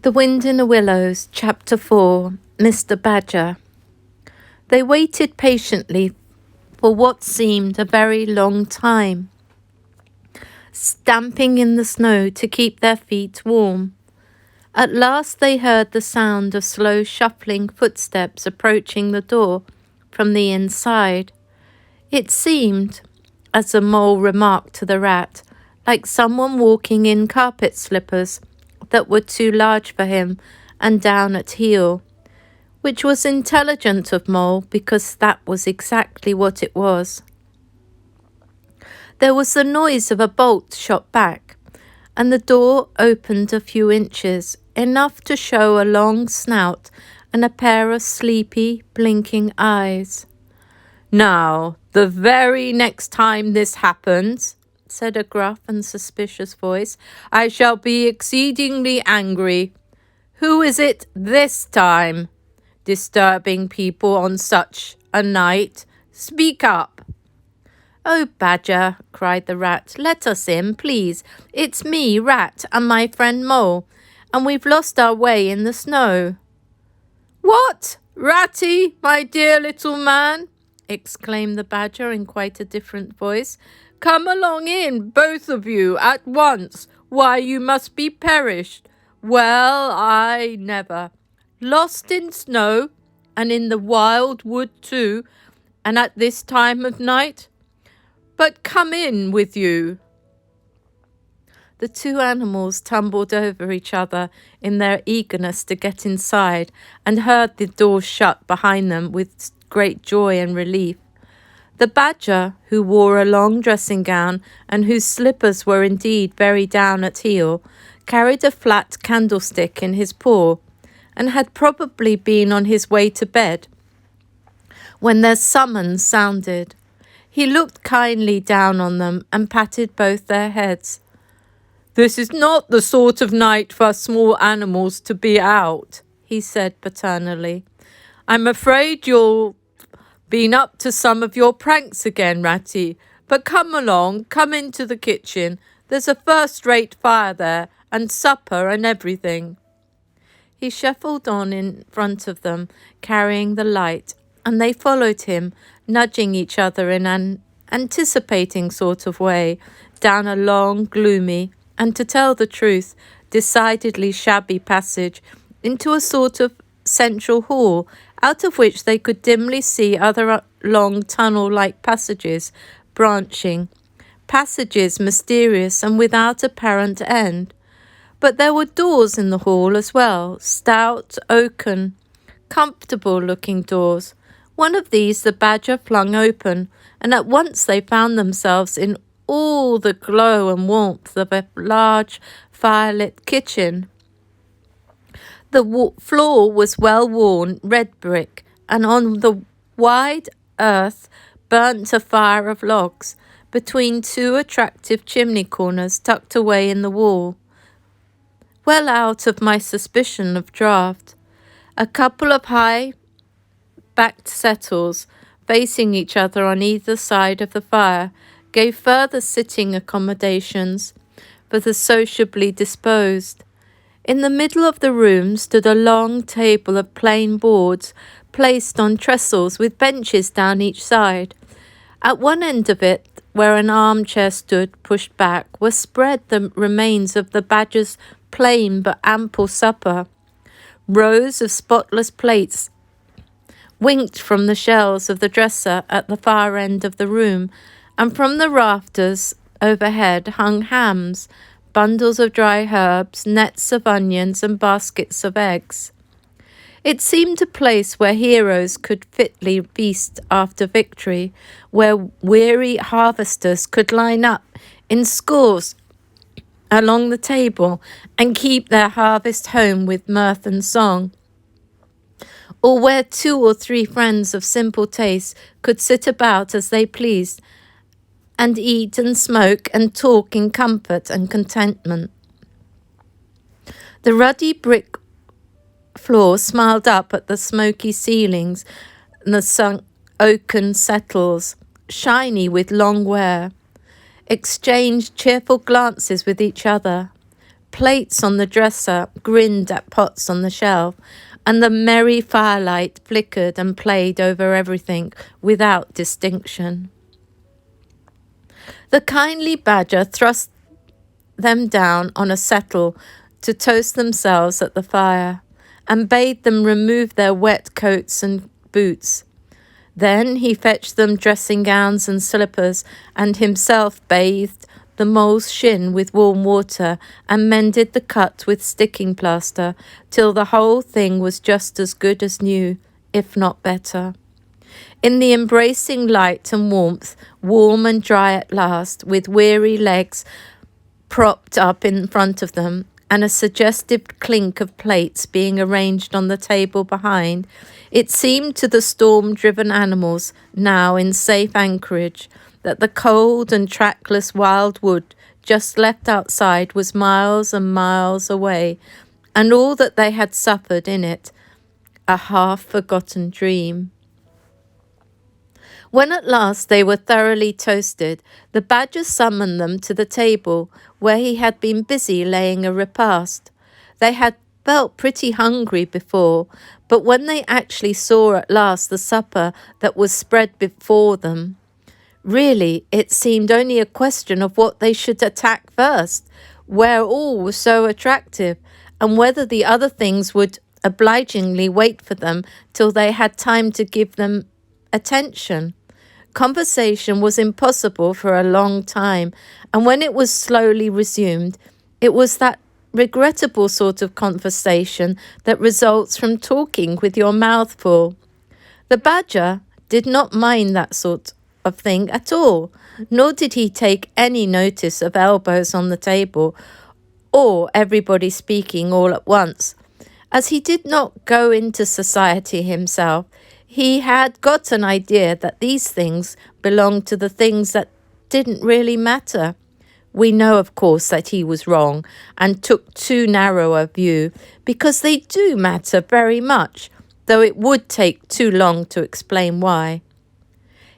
The Wind in the Willows, Chapter 4, Mr. Badger. They waited patiently for what seemed a very long time, stamping in the snow to keep their feet warm. At last they heard the sound of slow shuffling footsteps approaching the door from the inside. It seemed, as the mole remarked to the rat, like someone walking in carpet slippers that were too large for him and down at heel, which was intelligent of Mole because that was exactly what it was. There was the noise of a bolt shot back, and the door opened a few inches, enough to show a long snout and a pair of sleepy, blinking eyes. "Now, the very next time this happens," said a gruff and suspicious voice, "I shall be exceedingly angry. Who is it this time? Disturbing people on such a night? Speak up." "Oh, Badger," cried the rat, "let us in, please. It's me, Rat, and my friend Mole, and we've lost our way in the snow." "What, Ratty, my dear little man?" exclaimed the Badger in quite a different voice. "Come along in, both of you, at once. Why, you must be perished. Well, I never. Lost in snow, and in the wild wood too, and at this time of night. But come in with you." The two animals tumbled over each other in their eagerness to get inside, and heard the door shut behind them with great joy and relief. The Badger, who wore a long dressing gown and whose slippers were indeed very down at heel, carried a flat candlestick in his paw, and had probably been on his way to bed when their summons sounded. He looked kindly down on them and patted both their heads. "This is not the sort of night for small animals to be out," he said paternally. "I'm afraid you've been up to some of your pranks again, Ratty. But come along, come into the kitchen. There's a first-rate fire there, and supper and everything." He shuffled on in front of them, carrying the light, and they followed him, nudging each other in an anticipating sort of way, down a long, gloomy, and to tell the truth, decidedly shabby passage, into a sort of central hall, out of which they could dimly see other long tunnel-like passages branching, passages mysterious and without apparent end. But there were doors in the hall as well, stout, oaken, comfortable-looking doors. One of these the Badger flung open, and at once they found themselves in all the glow and warmth of a large firelit kitchen. The floor was well-worn red brick, and on the wide earth burnt a fire of logs, between two attractive chimney corners tucked away in the wall, well out of my suspicion of draught. A couple of high-backed settles, facing each other on either side of the fire, gave further sitting accommodations for the sociably disposed. In the middle of the room stood a long table of plain boards placed on trestles with benches down each side. At one end of it, where an armchair stood pushed back, were spread the remains of the Badger's plain but ample supper. Rows of spotless plates winked from the shelves of the dresser at the far end of the room, and from the rafters overhead hung hams, bundles of dry herbs, nets of onions, and baskets of eggs. It seemed a place where heroes could fitly feast after victory, where weary harvesters could line up in scores along the table and keep their harvest home with mirth and song, or where 2 or 3 friends of simple taste could sit about as they pleased, and eat and smoke and talk in comfort and contentment. The ruddy brick floor smiled up at the smoky ceilings and the sunk oaken settles, shiny with long wear, exchanged cheerful glances with each other. plates on the dresser grinned at pots on the shelf, and the merry firelight flickered and played over everything without distinction. The kindly badger thrust them down on a settle to toast themselves at the fire, and bade them remove their wet coats and boots. Then he fetched them dressing gowns and slippers, and himself bathed the mole's shin with warm water and mended the cut with sticking plaster, till the whole thing was just as good as new, if not better. In the embracing light and warmth, warm and dry at last, with weary legs propped up in front of them, and a suggestive clink of plates being arranged on the table behind, it seemed to the storm-driven animals, now in safe anchorage, that the cold and trackless wild wood just left outside was miles and miles away, and all that they had suffered in it, a half-forgotten dream. When at last they were thoroughly toasted, the badger summoned them to the table, where he had been busy laying a repast. They had felt pretty hungry before, but when they actually saw at last the supper that was spread before them, really it seemed only a question of what they should attack first, where all was so attractive, and whether the other things would obligingly wait for them till they had time to give them attention. Conversation was impossible for a long time, and when it was slowly resumed, it was that regrettable sort of conversation that results from talking with your mouth full. The badger did not mind that sort of thing at all, nor did he take any notice of elbows on the table, or everybody speaking all at once. As he did not go into society himself, he had got an idea that these things belonged to the things that didn't really matter. We know, of course, that he was wrong and took too narrow a view, because they do matter very much, though it would take too long to explain why.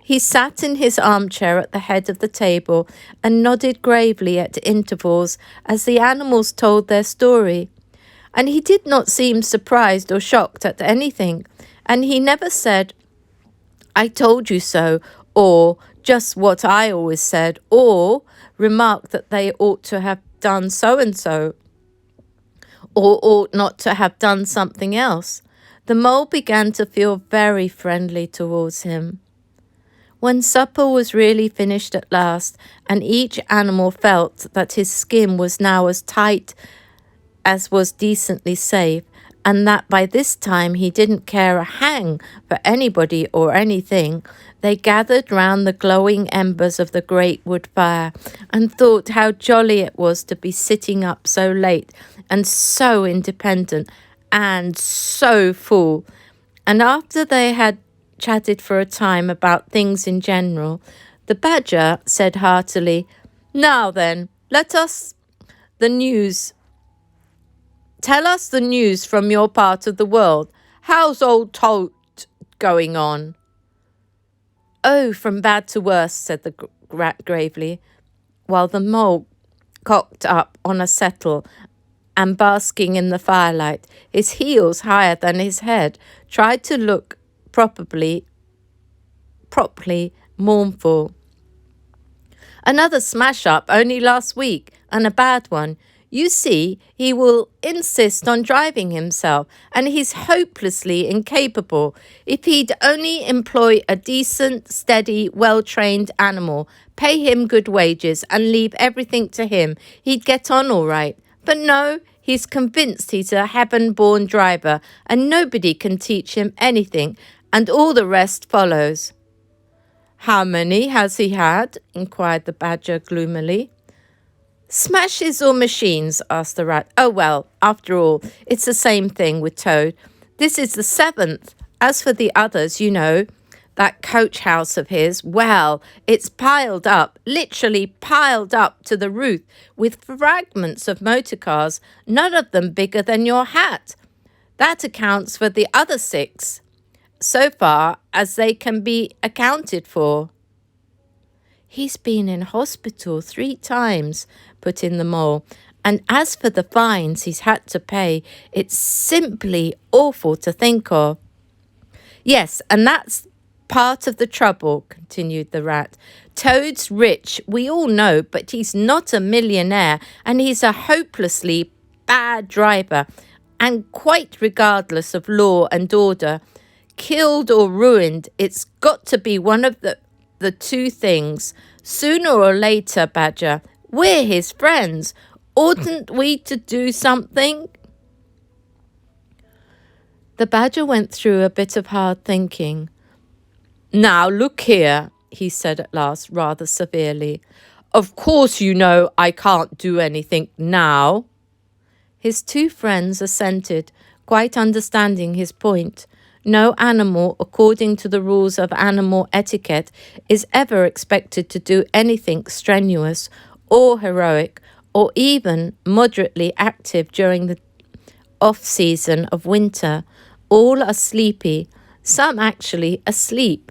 He sat in his armchair at the head of the table and nodded gravely at intervals as the animals told their story. And he did not seem surprised or shocked at anything, and he never said, "I told you so," or "just what I always said," or remarked that they ought to have done so-and-so, or ought not to have done something else. The mole began to feel very friendly towards him. When supper was really finished at last, and each animal felt that his skin was now as tight as was decently safe, and that by this time he didn't care a hang for anybody or anything, they gathered round the glowing embers of the great wood fire and thought how jolly it was to be sitting up so late and so independent and so full. And after they had chatted for a time about things in general, the badger said heartily, "Now then, tell us the news from your part of the world. How's old Toad going on?" "Oh, from bad to worse," said the rat gravely, while the mole, cocked up on a settle and basking in the firelight, his heels higher than his head, tried to look properly mournful. "Another smash-up only last week, and a bad one. You see, he will insist on driving himself, and he's hopelessly incapable. If he'd only employ a decent, steady, well-trained animal, pay him good wages, and leave everything to him, he'd get on all right. But no, he's convinced he's a heaven-born driver, and nobody can teach him anything, and all the rest follows." "How many has he had?" inquired the badger gloomily. "Smashes or machines?" asked the rat. "Oh, well, after all, it's the same thing with Toad. This is the 7th. As for the others, you know, that coach house of his, well, it's piled up, literally piled up to the roof with fragments of motor cars, none of them bigger than your hat. That accounts for the other 6, so far as they can be accounted for." "He's been in hospital 3 times, put in the mole, And as for the fines he's had to pay, it's simply awful to think of. Yes, and that's part of the trouble, continued the rat. Toad's rich, we all know, but he's not a millionaire, and he's a hopelessly bad driver, and quite regardless of law and order. Killed or ruined, it's got to be one of the two things. Sooner or later, Badger, we're his friends. Oughtn't we to do something? The Badger went through a bit of hard thinking. Now, look here, he said at last, rather severely. Of course you know I can't do anything now. His two friends assented, quite understanding his point. No animal, according to the rules of animal etiquette, is ever expected to do anything strenuous or heroic or even moderately active during the off-season of winter. All are sleepy, some actually asleep.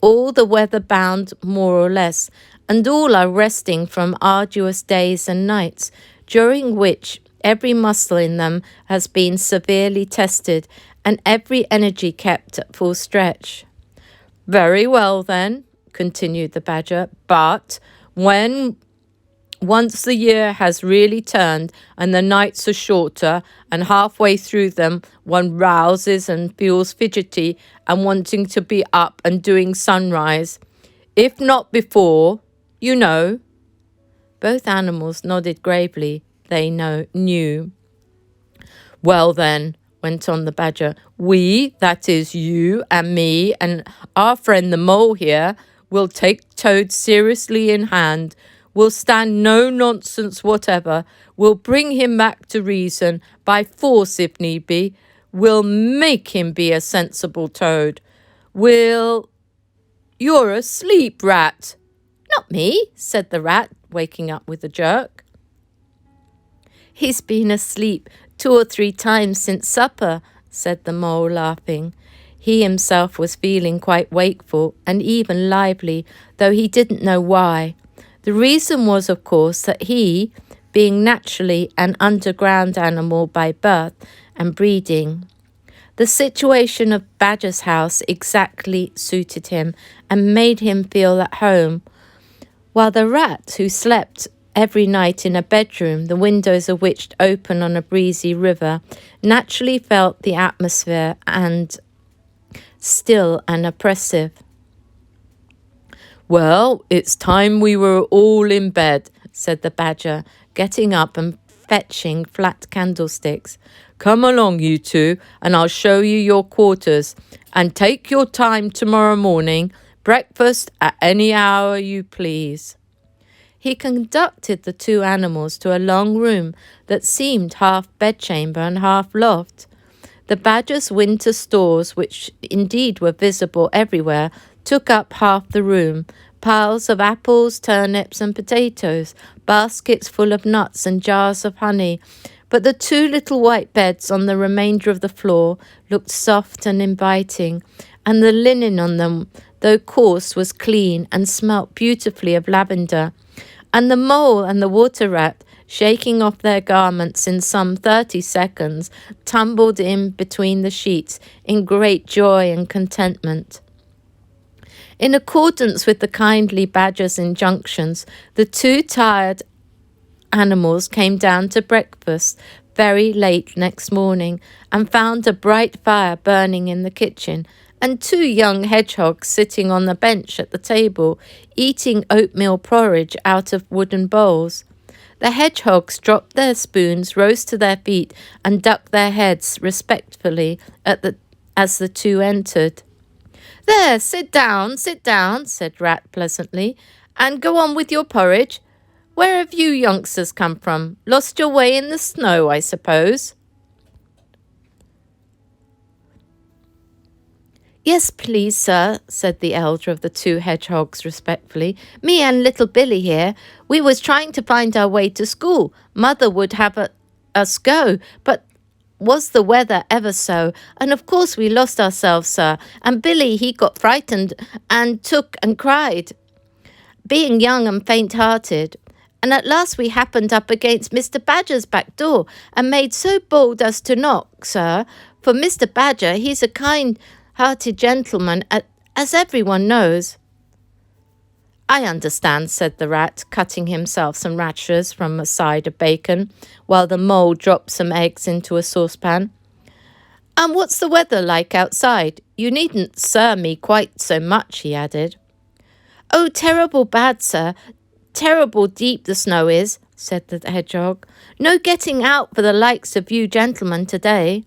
All the weather-bound, more or less, and all are resting from arduous days and nights, during which every muscle in them has been severely tested and every energy kept at full stretch. Very well, then, continued the Badger, but when once the year has really turned and the nights are shorter, and halfway through them one rouses and feels fidgety and wanting to be up and doing sunrise, if not before, you know. Both animals nodded gravely. They knew. Well then, went on the Badger, we, that is you and me and our friend the Mole here, will take Toad seriously in hand. We'll stand no nonsense whatever. We'll bring him back to reason, by force if need be. We'll make him be a sensible Toad. You're asleep, Rat. Not me, said the Rat, waking up with a jerk. He's been asleep 2 or 3 times since supper, said the Mole, laughing. He himself was feeling quite wakeful and even lively, though he didn't know why. The reason was, of course, that he, being naturally an underground animal by birth and breeding, the situation of Badger's house exactly suited him and made him feel at home, while the Rat, who slept every night in a bedroom, the windows of which open on a breezy river, naturally felt the atmosphere and still and oppressive. Well, it's time we were all in bed, said the Badger, getting up and fetching flat candlesticks. Come along, you two, and I'll show you your quarters. And take your time tomorrow morning. Breakfast at any hour you please. He conducted the 2 animals to a long room that seemed half bedchamber and half loft. The Badger's winter stores, which indeed were visible everywhere, took up half the room. Piles of apples, turnips and potatoes, baskets full of nuts and jars of honey. But the 2 little white beds on the remainder of the floor looked soft and inviting, and the linen on them, though coarse, was clean and smelt beautifully of lavender. And the Mole and the Water Rat, shaking off their garments in some 30 seconds, tumbled in between the sheets in great joy and contentment. In accordance with the kindly Badger's injunctions, the 2 tired animals came down to breakfast very late next morning and found a bright fire burning in the kitchen and 2 young hedgehogs sitting on the bench at the table, eating oatmeal porridge out of wooden bowls. The hedgehogs dropped their spoons, rose to their feet, and ducked their heads respectfully as the 2 entered. There, sit down, said Rat pleasantly, and go on with your porridge. Where have you youngsters come from? Lost your way in the snow, I suppose? Yes, please, sir, said the elder of the 2 hedgehogs respectfully. Me and little Billy here. We was trying to find our way to school. Mother would have us go, but was the weather ever so, and of course we lost ourselves, sir, and Billy, he got frightened and took and cried, being young and faint-hearted, and at last we happened up against Mr. Badger's back door, and made so bold as to knock, sir, for Mr. Badger, he's a kind-hearted gentleman, as everyone knows." "I understand," said the rat, cutting himself some rashers from a side of bacon, while the mole dropped some eggs into a saucepan. "And what's the weather like outside? You needn't sir me quite so much," he added. "Oh, terrible bad, sir. Terrible deep the snow is," said the hedgehog. "No getting out for the likes of you gentlemen today."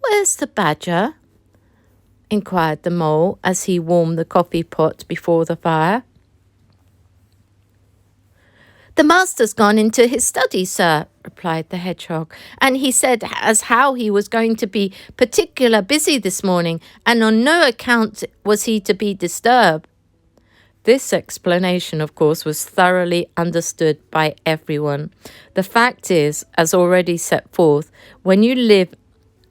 "Where's the badger?" inquired the mole as he warmed the coffee pot before the fire. "The master's gone into his study, sir," replied the hedgehog, "and he said as how he was going to be particular busy this morning, and on no account was he to be disturbed." This explanation, of course, was thoroughly understood by everyone. The fact is, as already set forth, when you live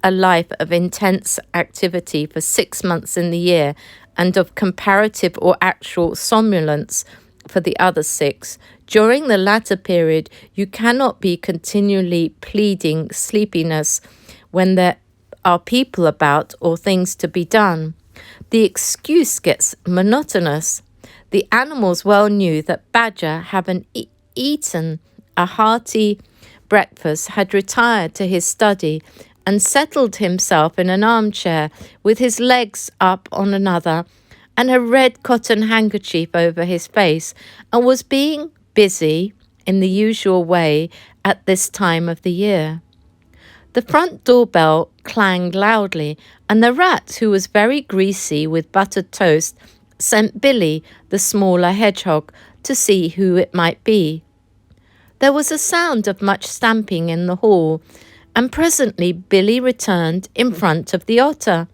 a life of intense activity for 6 months in the year and of comparative or actual somnolence for the other 6, during the latter period you cannot be continually pleading sleepiness when there are people about or things to be done. The excuse gets monotonous. The animals well knew that Badger, having eaten a hearty breakfast, had retired to his study and settled himself in an armchair with his legs up on another and a red cotton handkerchief over his face, and was being busy in the usual way at this time of the year. The front door bell clanged loudly, and the rat, who was very greasy with buttered toast, sent Billy, the smaller hedgehog, to see who it might be. There was a sound of much stamping in the hall, and presently Billy returned in front of the otter,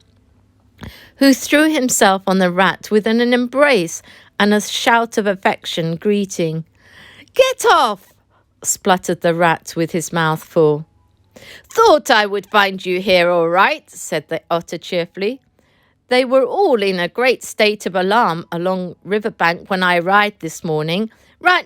who threw himself on the rat with an embrace and a shout of affection greeting. "Get off!" spluttered the rat with his mouth full. "Thought I would find you here all right," said the otter cheerfully. "They were all in a great state of alarm along riverbank when I arrived this morning. Rat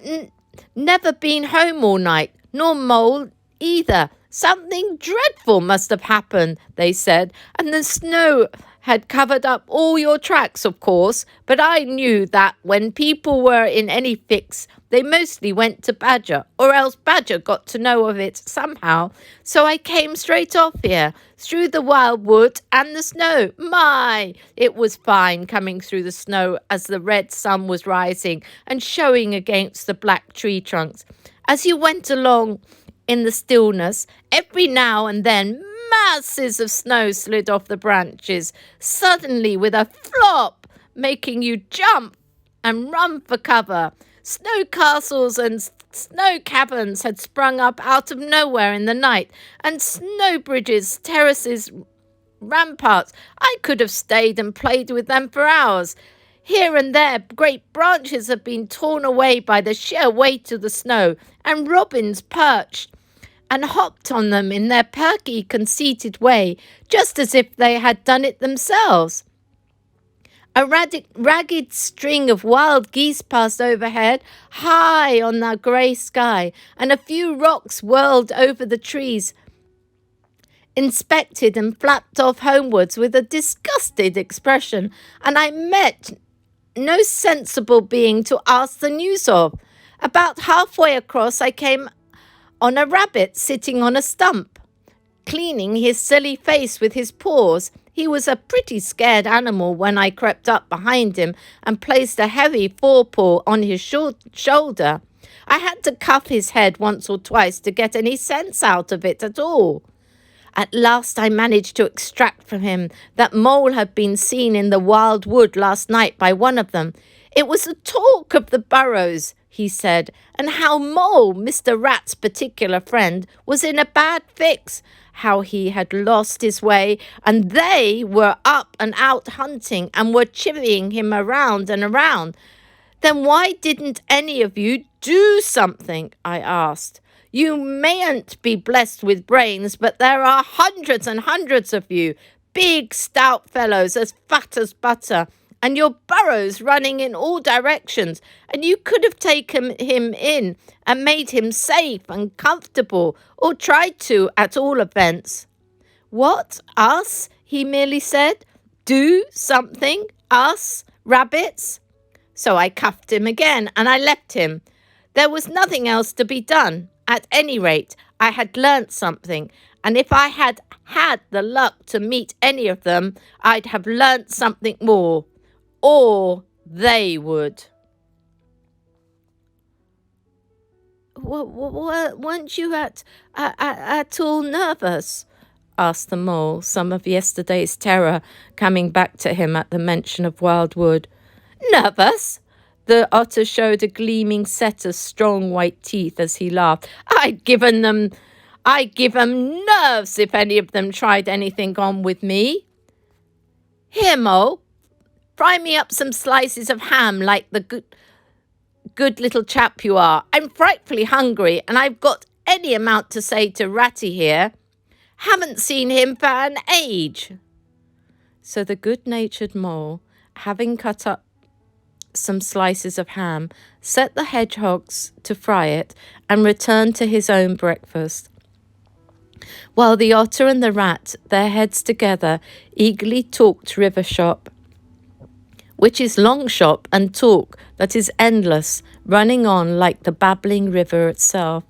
never been home all night, nor mole either. Something dreadful must have happened, they said, and the snow had covered up all your tracks, of course, but I knew that when people were in any fix, they mostly went to Badger, or else Badger got to know of it somehow. So I came straight off here, through the wild wood and the snow. My, it was fine coming through the snow as the red sun was rising and showing against the black tree trunks. As you went along in the stillness, every now and then masses of snow slid off the branches, suddenly with a flop, making you jump and run for cover. Snow castles and snow caverns had sprung up out of nowhere in the night, and snow bridges, terraces, ramparts. I could have stayed and played with them for hours. Here and there, great branches have been torn away by the sheer weight of the snow, and robins perched and hopped on them in their perky, conceited way, just as if they had done it themselves. A ragged string of wild geese passed overhead, high on the grey sky, and a few rocks whirled over the trees, inspected and flapped off homewards with a disgusted expression, and I met no sensible being to ask the news of. About halfway across I came on a rabbit sitting on a stump, cleaning his silly face with his paws. He was a pretty scared animal when I crept up behind him and placed a heavy forepaw on his shoulder. I had to cuff his head once or twice to get any sense out of it at all. At last I managed to extract from him that mole had been seen in the wild wood last night by one of them. It was the talk of the burrows, he said, and how Mole, Mr. Rat's particular friend, was in a bad fix, how he had lost his way, and they were up and out hunting and were chivying him around and around. Then why didn't any of you do something? I asked. You mayn't be blessed with brains, but there are hundreds and hundreds of you, big, stout fellows as fat as butter, and your burrows running in all directions, and you could have taken him in and made him safe and comfortable, or tried to, at all events." "What, us?" he merely said. "Do something? Us? Rabbits?" So I cuffed him again, and I left him. There was nothing else to be done. At any rate, I had learnt something, and if I had had the luck to meet any of them, I'd have learnt something more. Or they would. "Weren't you at all nervous?" asked the mole, some of yesterday's terror coming back to him at the mention of wildwood. "Nervous?" The otter showed a gleaming set of strong white teeth as he laughed. I'd give 'em nerves if any of them tried anything on with me. "Here, Mole, fry me up some slices of ham like the good little chap you are. I'm frightfully hungry, and I've got any amount to say to Ratty here. Haven't seen him for an age." So the good-natured mole, having cut up some slices of ham, set the hedgehogs to fry it and returned to his own breakfast, while the otter and the rat, their heads together, eagerly talked river shop, which is long shop, and talk that is endless, running on like the babbling river itself.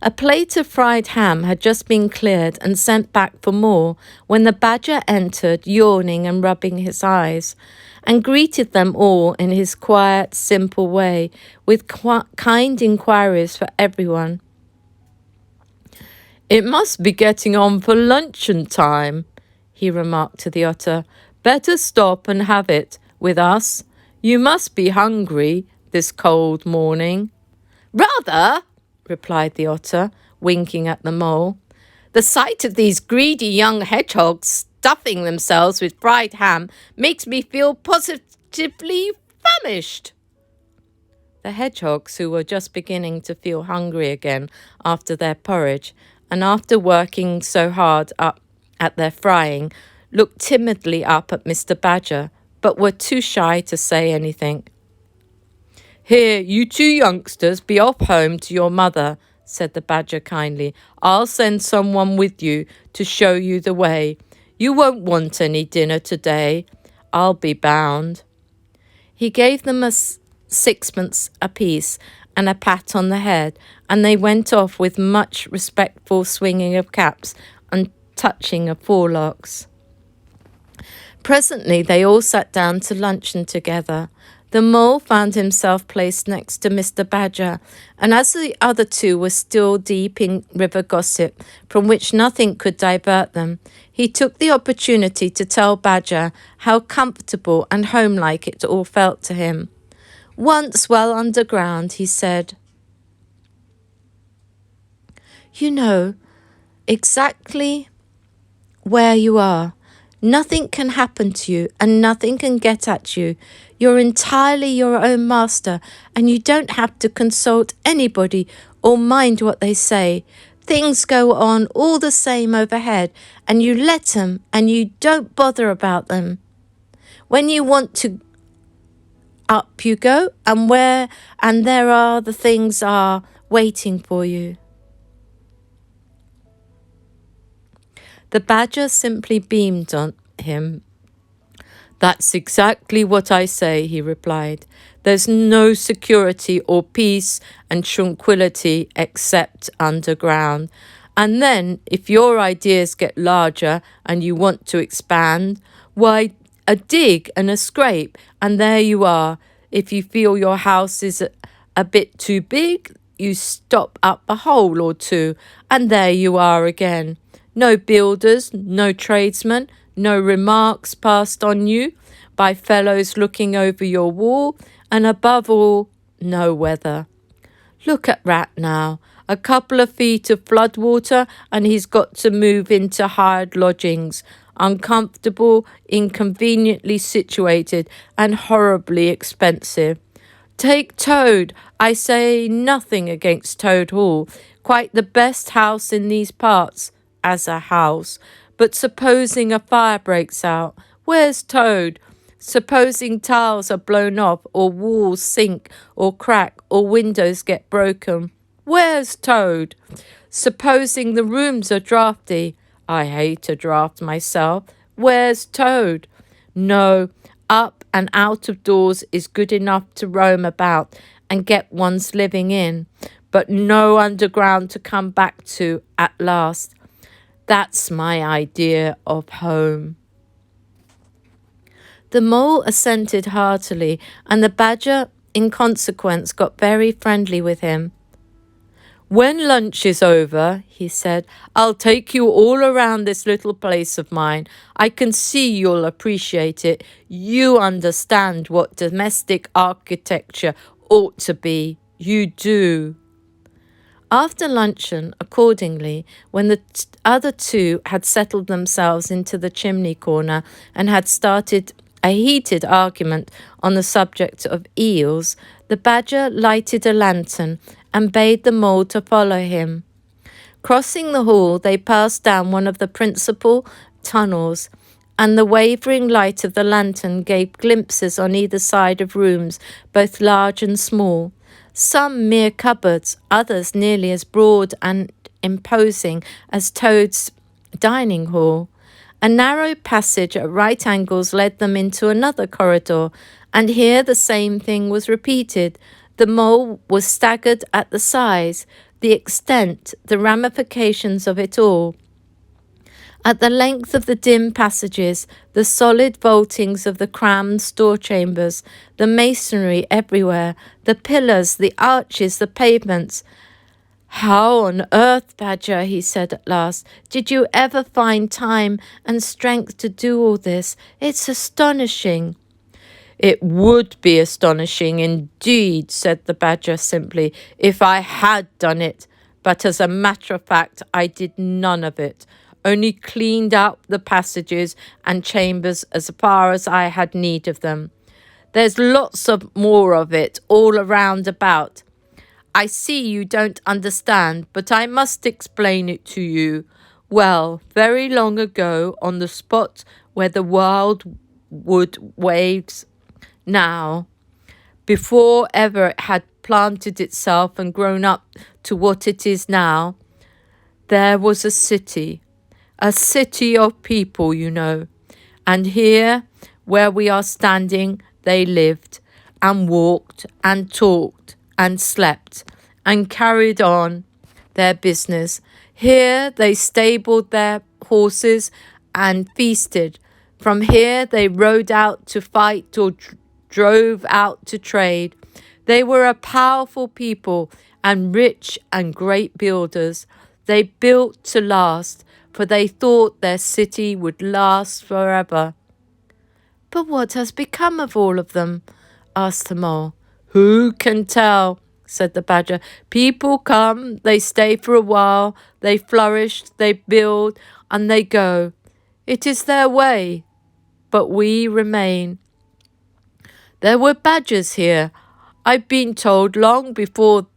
A plate of fried ham had just been cleared and sent back for more when the badger entered, yawning and rubbing his eyes, and greeted them all in his quiet, simple way, with kind inquiries for everyone. "It must be getting on for luncheon time," he remarked to the otter. "Better stop and have it with us. You must be hungry this cold morning." "Rather," replied the otter, winking at the mole. "The sight of these greedy young hedgehogs stuffing themselves with fried ham makes me feel positively famished." The hedgehogs, who were just beginning to feel hungry again after their porridge, and after working so hard up at their frying, looked timidly up at Mr. Badger, but were too shy to say anything. "Here, you two youngsters, be off home to your mother," said the badger kindly. "I'll send someone with you to show you the way. You won't want any dinner today, I'll be bound." He gave them sixpence apiece and a pat on the head, and they went off with much respectful swinging of caps and touching of forelocks. Presently they all sat down to luncheon together. The mole found himself placed next to Mr. Badger, and as the other two were still deep in river gossip, from which nothing could divert them, he took the opportunity to tell Badger how comfortable and homelike it all felt to him. Once well underground, he said, "You know exactly where you are. Nothing can happen to you, and nothing can get at you. You're entirely your own master, and you don't have to consult anybody or mind what they say. Things go on all the same overhead, and you let 'em, and you don't bother about them. When you want to, up you go, and there are the things are waiting for you." The badger simply beamed on him. "That's exactly what I say," he replied. "There's no security or peace and tranquility except underground. And then, if your ideas get larger and you want to expand, why, a dig and a scrape, and there you are. If you feel your house is a bit too big, you stop up a hole or two, and there you are again. No builders, no tradesmen, no remarks passed on you by fellows looking over your wall, and above all, no weather. Look at Rat now. A couple of feet of flood water, and he's got to move into hired lodgings, uncomfortable, inconveniently situated, and horribly expensive. Take Toad. I say nothing against Toad Hall, quite the best house in these parts, as a house. But supposing a fire breaks out, where's Toad? Supposing tiles are blown off, or walls sink or crack, or windows get broken. Where's Toad? Supposing the rooms are drafty. I hate a draft myself. Where's Toad? No, up and out of doors is good enough to roam about and get one's living in, but no underground to come back to at last. That's my idea of home. The mole assented heartily, and the badger, in consequence, got very friendly with him. When lunch is over, he said, I'll take you all around this little place of mine. I can see you'll appreciate it. You understand what domestic architecture ought to be. You do. After luncheon, accordingly, when the other two had settled themselves into the chimney corner and had started a heated argument on the subject of eels, the badger lighted a lantern and bade the mole to follow him. Crossing the hall, they passed down one of the principal tunnels, and the wavering light of the lantern gave glimpses on either side of rooms, both large and small. Some mere cupboards, others nearly as broad and imposing as Toad's dining hall. A narrow passage at right angles led them into another corridor, and here the same thing was repeated. The mole was staggered at the size, the extent, the ramifications of it all. At the length of the dim passages, the solid vaultings of the crammed store chambers, the masonry everywhere, the pillars, the arches, the pavements. How on earth, Badger, he said at last, did you ever find time and strength to do all this? It's astonishing. It would be astonishing indeed, said the Badger simply, if I had done it. But as a matter of fact, I did none of it. Only cleaned out the passages and chambers as far as I had need of them. There's lots of more of it all around about. I see you don't understand, but I must explain it to you. Well, very long ago, on the spot where the wildwood waves now, before ever it had planted itself and grown up to what it is now, there was a city of people, you know. And here, where we are standing, they lived and walked and talked and slept and carried on their business. Here they stabled their horses and feasted. From here they rode out to fight or drove out to trade. They were a powerful people and rich and great builders. They built to last, for they thought their city would last forever. But what has become of all of them? Asked the mole. Who can tell? Said the badger. People come, they stay for a while, they flourish, they build, and they go. It is their way, but we remain. There were badgers here, I've been told, long before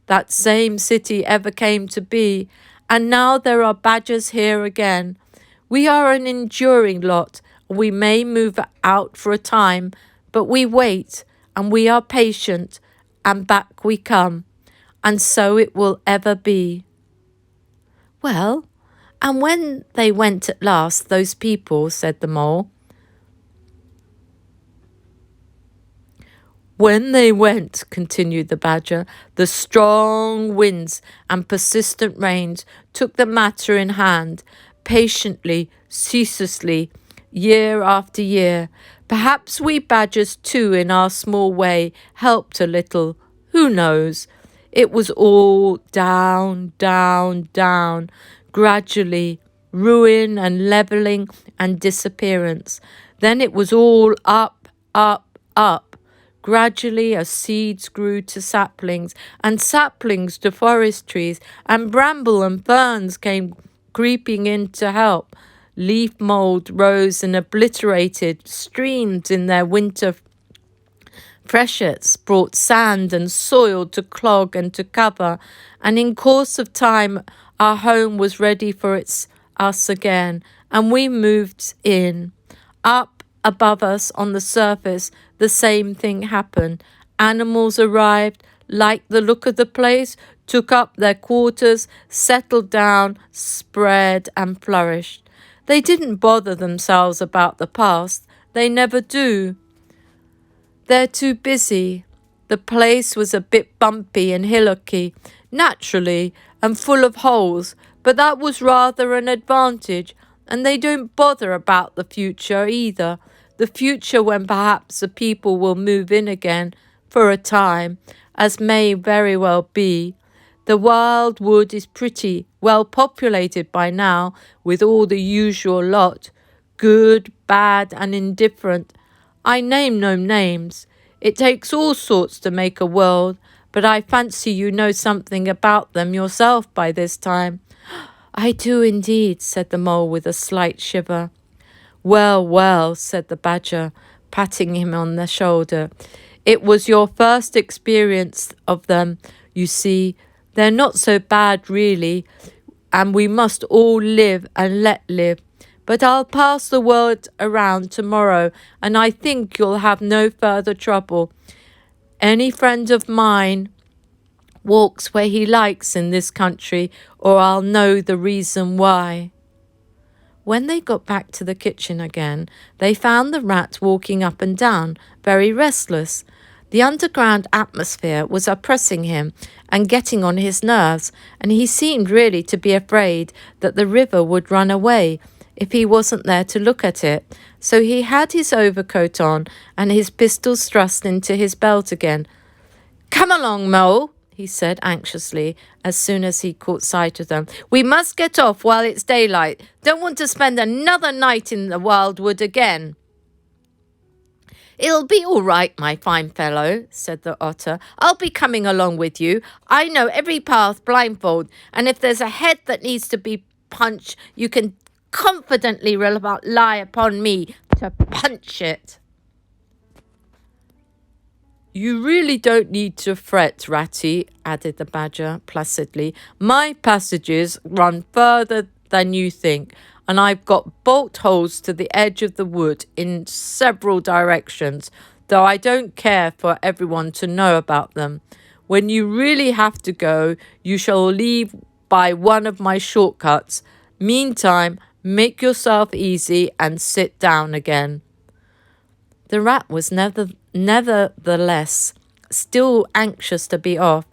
that same city ever came to be, and now there are badgers here again. We are an enduring lot. We may move out for a time, but we wait, and we are patient, and back we come, and so it will ever be. Well, and when they went at last, those people, said the mole. When they went, continued the badger, the strong winds and persistent rains took the matter in hand, patiently, ceaselessly, year after year. Perhaps we badgers too, in our small way, helped a little. Who knows? It was all down, down, down, gradually, ruin and levelling and disappearance. Then it was all up, up, up. Gradually, as seeds grew to saplings, and saplings to forest trees, and bramble and ferns came creeping in to help. Leaf mould rose and obliterated streams in their winter freshets, brought sand and soil to clog and to cover, and in course of time our home was ready for us again, and we moved in. Up above us on the surface, the same thing happened. Animals arrived, liked the look of the place, took up their quarters, settled down, spread and flourished. They didn't bother themselves about the past. They never do. They're too busy. The place was a bit bumpy and hillocky, naturally, and full of holes, but that was rather an advantage, and they don't bother about the future either. The future when perhaps the people will move in again, for a time, as may very well be. The wild wood is pretty, well populated by now, with all the usual lot, good, bad, and indifferent. I name no names. It takes all sorts to make a world, but I fancy you know something about them yourself by this time. I do indeed, said the mole with a slight shiver. Well, well, said the badger, patting him on the shoulder. It was your first experience of them, you see. They're not so bad, really, and we must all live and let live. But I'll pass the word around tomorrow, and I think you'll have no further trouble. Any friend of mine walks where he likes in this country, or I'll know the reason why. When they got back to the kitchen again, they found the rat walking up and down, very restless. The underground atmosphere was oppressing him and getting on his nerves, and he seemed really to be afraid that the river would run away if he wasn't there to look at it. So he had his overcoat on and his pistols thrust into his belt again. Come along, Mole, he said anxiously as soon as he caught sight of them. We must get off while it's daylight. Don't want to spend another night in the wildwood again. It'll be all right, my fine fellow, said the otter. I'll be coming along with you. I know every path blindfold, and if there's a head that needs to be punched, you can confidently rely upon me to punch it. You really don't need to fret, Ratty, added the badger placidly. My passages run further than you think, and I've got bolt holes to the edge of the wood in several directions, though I don't care for everyone to know about them. When you really have to go, you shall leave by one of my shortcuts. Meantime, make yourself easy and sit down again. The rat was nevertheless still anxious to be off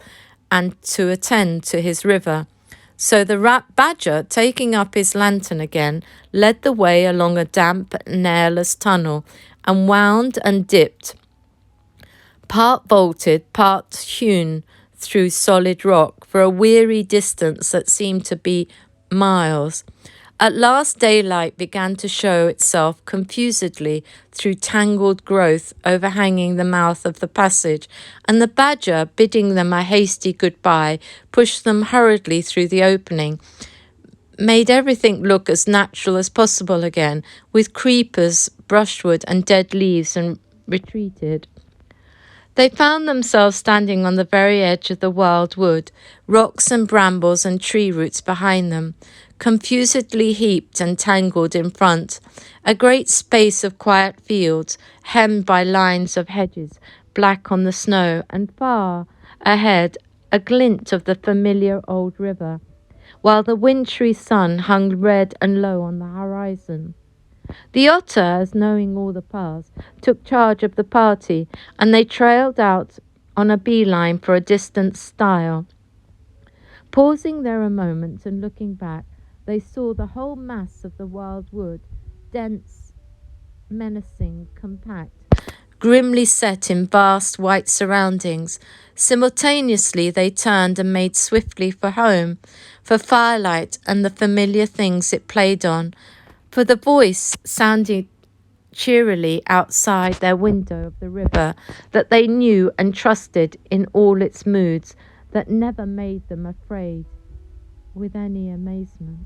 and to attend to his river. So the badger, taking up his lantern again, led the way along a damp and airless tunnel and wound and dipped, part vaulted, part hewn through solid rock for a weary distance that seemed to be miles. At last daylight began to show itself confusedly through tangled growth overhanging the mouth of the passage, and the badger, bidding them a hasty goodbye, pushed them hurriedly through the opening, made everything look as natural as possible again, with creepers, brushwood and dead leaves, and retreated. They found themselves standing on the very edge of the wild wood, rocks and brambles and tree roots behind them, confusedly heaped and tangled in front, a great space of quiet fields, hemmed by lines of hedges, black on the snow, and far ahead a glint of the familiar old river, while the wintry sun hung red and low on the horizon. The otter, as knowing all the paths, took charge of the party, and they trailed out on a beeline for a distant stile. Pausing there a moment and looking back, they saw the whole mass of the wild wood, dense, menacing, compact, grimly set in vast white surroundings. Simultaneously they turned and made swiftly for home, for firelight and the familiar things it played on, for the voice sounding cheerily outside their window of the river that they knew and trusted in all its moods, that never made them afraid with any amazement.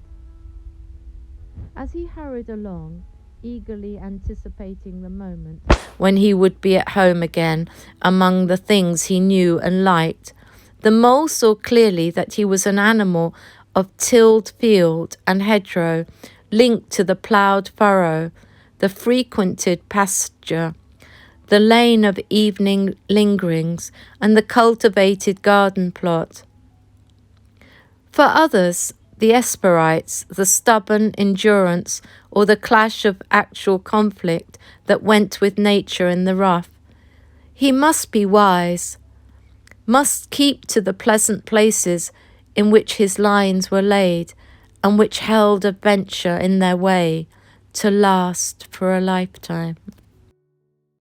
As he hurried along, eagerly anticipating the moment when he would be at home again among the things he knew and liked, the mole saw clearly that he was an animal of tilled field and hedgerow, linked to the ploughed furrow. the frequented pasture, the lane of evening lingerings, and the cultivated garden plot. For others, the Esperites, the stubborn endurance or the clash of actual conflict that went with nature in the rough. He must be wise, must keep to the pleasant places in which his lines were laid and which held adventure in their way to last for a lifetime.